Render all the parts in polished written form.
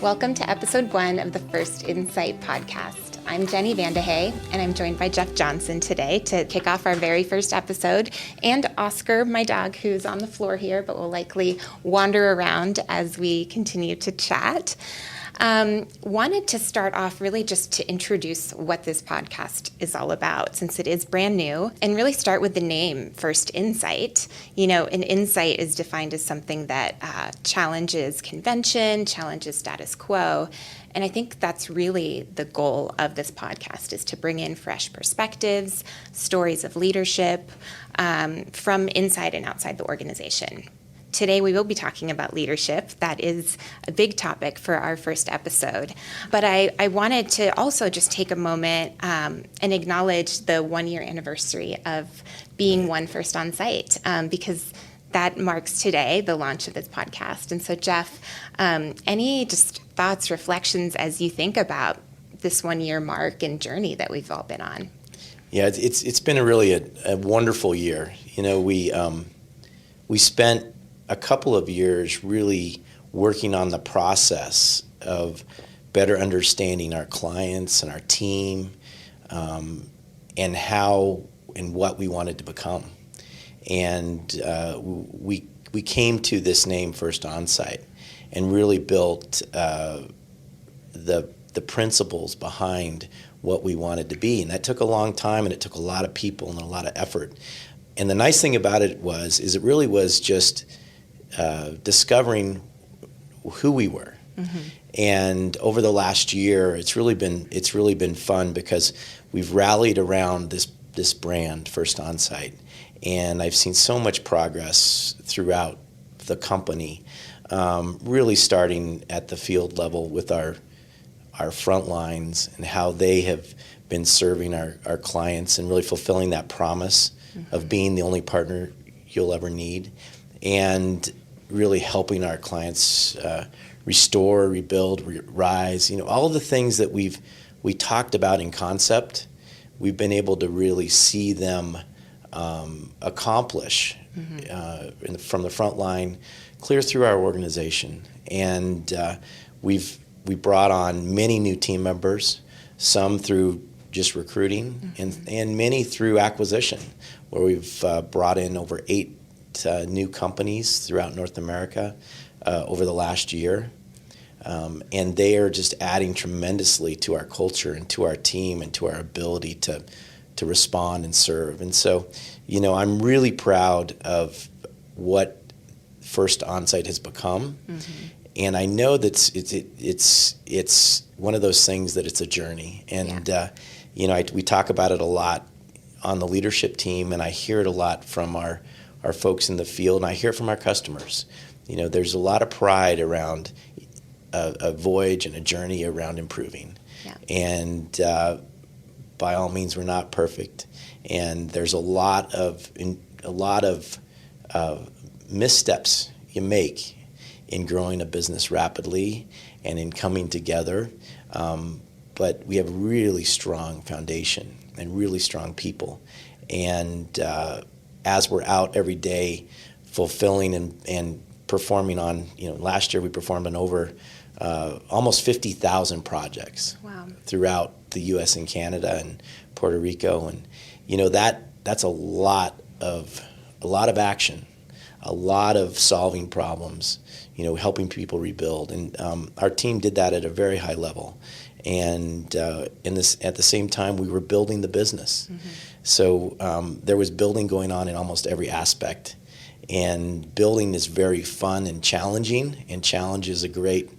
Welcome to episode 1 of the First Insight podcast. I'm Jenny Vandehay, and I'm joined by Jeff Johnson today to kick off our very first episode, and Oscar, my dog, who's on the floor here, but will likely wander around as we continue to chat. Wanted to start off really just to introduce what this podcast is all about, since it is brand new, and really start with the name, First Insight. You know, an insight is defined as something that challenges convention, challenges status quo, and I think that's really the goal of this podcast, is to bring in fresh perspectives, stories of leadership from inside and outside the organization. Today we will be talking about leadership. That is a big topic for our first episode. But I wanted to also just take a moment and acknowledge the 1-year anniversary of being One First On Site, because that marks today the launch of this podcast. And so Jeff, any just thoughts, reflections as you think about this 1-year mark and journey that we've all been on? Yeah, it's been a wonderful year. You know, we spent a couple of years really working on the process of better understanding our clients and our team, and how and what we wanted to become. And we came to this name First Onsite and really built the principles behind what we wanted to be. And that took a long time, and it took a lot of people and a lot of effort. And the nice thing about it is it really was just discovering who we were. Mm-hmm. And over the last year, it's really been fun, because we've rallied around this brand, First Onsite, and I've seen so much progress throughout the company, really starting at the field level with our front lines and how they have been serving our clients and really fulfilling that promise mm-hmm. of being the only partner you'll ever need, and really helping our clients restore, rebuild, rise. You know, all of the things that we talked about in concept, we've been able to really see them accomplish mm-hmm. From the front line, clear through our organization. And we brought on many new team members, some through just recruiting, mm-hmm. and many through acquisition, where we've brought in over 8 new companies throughout North America over the last year. And they are just adding tremendously to our culture and to our team and to our ability to respond and serve. And so, you know, I'm really proud of what First Onsite has become. Mm-hmm. And I know that it's one of those things that it's a journey. And, you know, we talk about it a lot on the leadership team, and I hear it a lot from our folks in the field, and I hear it from our customers. You know, there's a lot of pride around a voyage and a journey around improving. Yeah. And by all means, we're not perfect. And there's a lot of missteps you make in growing a business rapidly and in coming together. But we have a really strong foundation and really strong people. And as we're out every day fulfilling and performing on, you know, last year we performed on over almost 50,000 projects. Wow. Throughout the U.S. and Canada and Puerto Rico. And, you know, that's a lot of action, a lot of solving problems, you know, helping people rebuild. And our team did that at a very high level. And at the same time, we were building the business. Mm-hmm. So there was building going on in almost every aspect. And building is very fun and challenging. And challenge is a great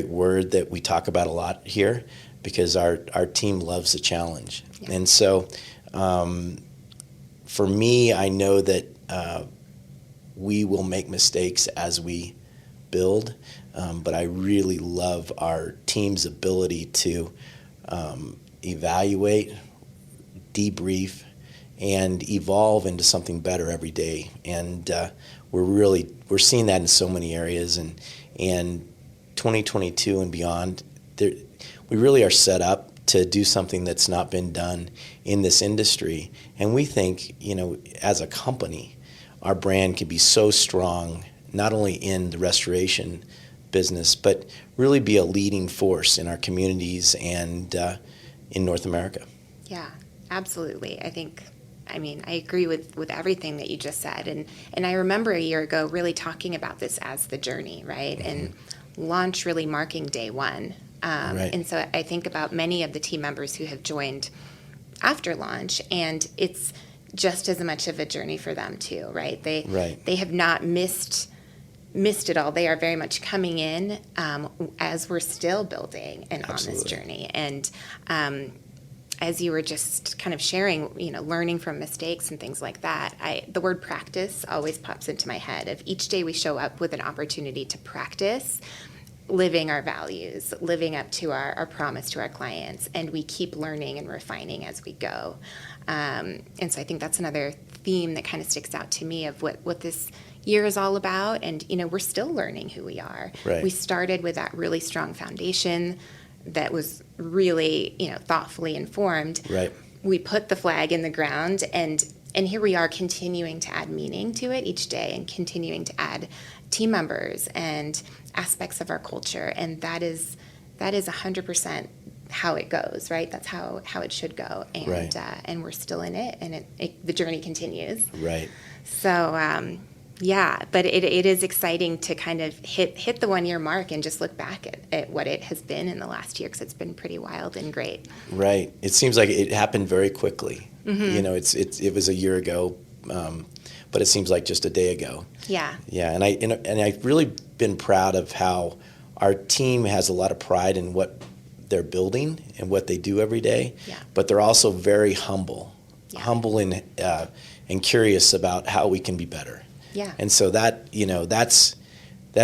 word that we talk about a lot here, because our team loves the challenge. Yeah. And so for me, I know that we will make mistakes as we build, but I really love our team's ability to evaluate, debrief, and evolve into something better every day. And we're seeing that in so many areas. And 2022 and beyond, we really are set up to do something that's not been done in this industry. And we think, you know, as a company, our brand can be so strong, not only in the restoration business, but really be a leading force in our communities and in North America. Yeah, absolutely. I agree with everything that you just said. And I remember a year ago really talking about this as the journey, right? Mm-hmm. And launch really marking day one. Right. And so I think about many of the team members who have joined after launch, and it's just as much of a journey for them too, right? They have not missed it all. They are very much coming in as we're still building and Absolutely. On this journey. And as you were just kind of sharing, learning from mistakes and things like that, the word practice always pops into my head. Of each day we show up with an opportunity to practice living our values, living up to our promise to our clients, and we keep learning and refining as we go. And so I think that's another theme that kind of sticks out to me of what this year is all about. And, we're still learning who we are. Right. We started with that really strong foundation that was really, thoughtfully informed. Right. We put the flag in the ground, and here we are continuing to add meaning to it each day and continuing to add team members and aspects of our culture. And that is 100% how it goes, right? That's how it should go. And right. And we're still in it, and the journey continues. Right. So, yeah, but it is exciting to kind of hit the 1 year mark and just look back at what it has been in the last year, because it's been pretty wild and great. Right. It seems like it happened very quickly. Mm-hmm. It was a year ago, but it seems like just a day ago. Yeah. Yeah, and I've really been proud of how our team has a lot of pride in what they're building and what they do every day. Yeah. But they're also very humble Yeah. and curious about how we can be better. Yeah. And so that's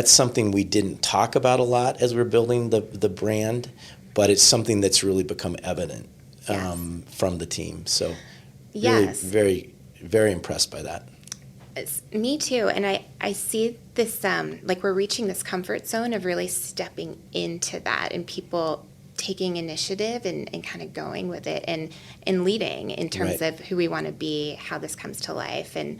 something we didn't talk about a lot as we're building the brand, but it's something that's really become evident from the team. So really Yes. very, very impressed by that. Me too. And I see this, like we're reaching this comfort zone of really stepping into that, and people taking initiative and kind of going with it and leading in terms Right. of who we want to be, how this comes to life. And,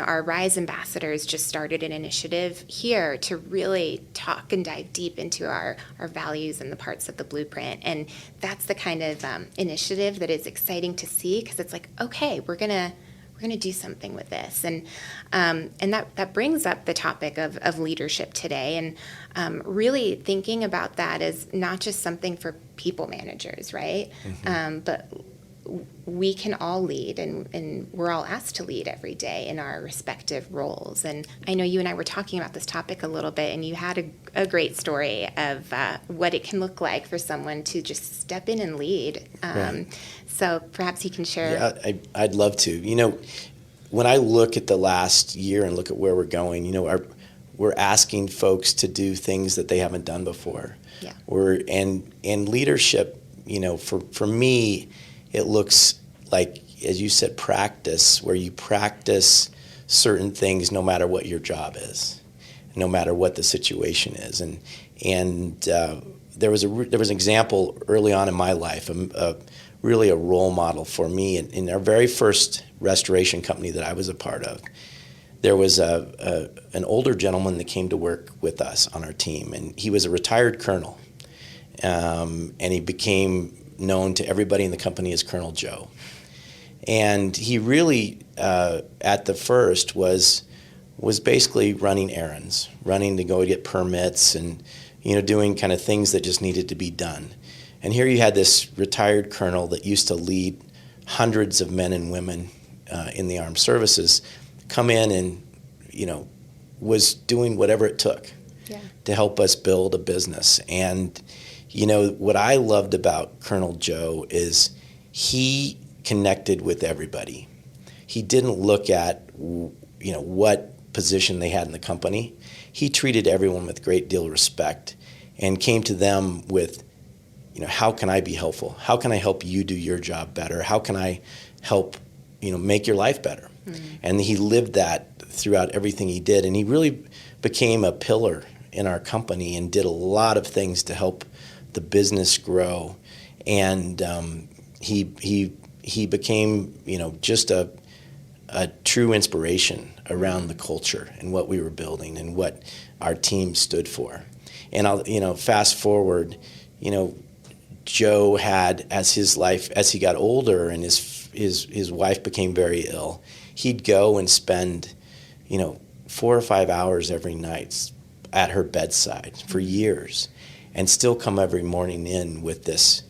our Rise ambassadors just started an initiative here to really talk and dive deep into our values and the parts of the blueprint. And that's the kind of initiative that is exciting to see, because it's like, okay, we're going to do something with this. And that brings up the topic of leadership today, and really thinking about that as not just something for people managers, right? Mm-hmm. But we can all lead, and we're all asked to lead every day in our respective roles. And I know you and I were talking about this topic a little bit, and you had a great story of what it can look like for someone to just step in and lead. Right. So perhaps you can share. Yeah, I'd love to. When I look at the last year and look at where we're going, we're asking folks to do things that they haven't done before. Yeah. And leadership, for me, it looks like, as you said, practice, where you practice certain things no matter what your job is, no matter what the situation is. And there was an example early on in my life, really a role model for me. In our very first restoration company that I was a part of, there was an older gentleman that came to work with us on our team, and he was a retired colonel, and he became known to everybody in the company as Colonel Joe. And he really, at the first, was basically running errands, running to go get permits, and doing kind of things that just needed to be done. And here you had this retired colonel that used to lead hundreds of men and women in the armed services come in and, was doing whatever it took to help us build a business. And, what I loved about Colonel Joe is he connected with everybody. He didn't look at, what position they had in the company. He treated everyone with a great deal of respect and came to them with, how can I be helpful? How can I help you do your job better? How can I help, make your life better? Mm-hmm. And he lived that throughout everything he did. And he really became a pillar in our company and did a lot of things to help the business grow. And he became, just a true inspiration around the culture and what we were building and what our team stood for. And I'll, fast forward, Joe had, as he got older and his wife became very ill, he'd go and spend, 4 or 5 hours every night at her bedside for years, and still come every morning in with this,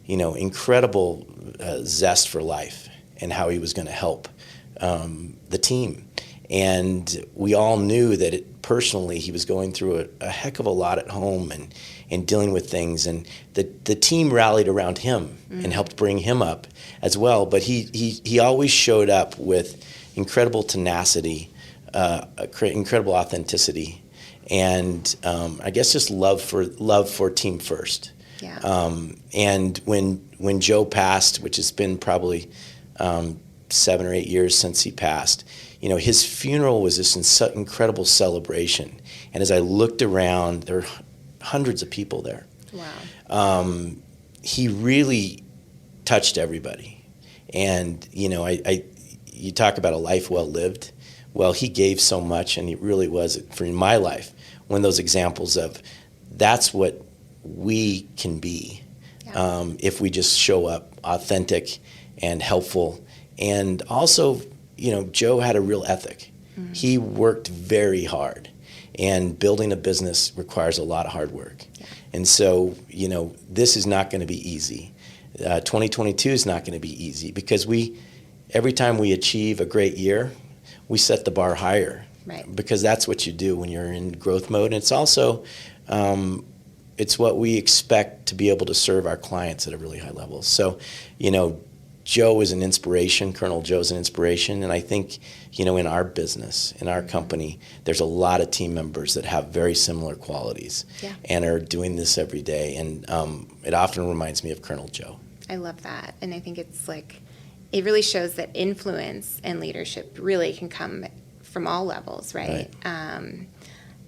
incredible zest for life and how he was going to help the team. And we all knew that personally he was going through a heck of a lot at home and dealing with things. And the team rallied around him and helped bring him up as well. But he always showed up with incredible tenacity, incredible authenticity, and I guess just love for team first. Yeah. And when Joe passed, which has been probably 7 or 8 years since he passed, his funeral was this incredible celebration. And as I looked around, there were hundreds of people there. Wow. He really touched everybody. And, you talk about a life well lived. Well, he gave so much, and it really was, for my life, one of those examples of that's what we can be if we just show up authentic and helpful. And also, Joe had a real ethic. Mm-hmm. He worked very hard, and building a business requires a lot of hard work. Yeah. And so, this is not going to be easy. 2022 is not going to be easy because every time we achieve a great year, we set the bar higher. Right. Because that's what you do when you're in growth mode. And it's also, it's what we expect to be able to serve our clients at a really high level. So, Joe is an inspiration. Colonel Joe's an inspiration. And I think, in our business, in our company, there's a lot of team members that have very similar qualities and are doing this every day. And it often reminds me of Colonel Joe. I love that. And I think it's it really shows that influence and leadership really can come from all levels, right?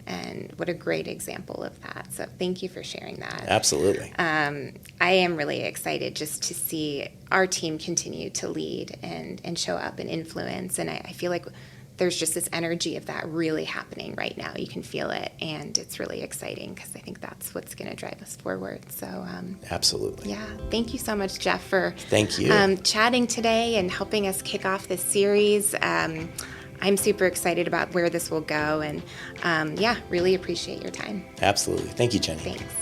And what a great example of that. So thank you for sharing that. Absolutely. I am really excited just to see our team continue to lead and show up and influence. And I feel like there's just this energy of that really happening right now. You can feel it, and it's really exciting because I think that's what's going to drive us forward. So absolutely. Yeah. Thank you so much, Jeff, for thank you. Chatting today and helping us kick off this series. I'm super excited about where this will go, and really appreciate your time. Absolutely. Thank you, Jenny. Thanks.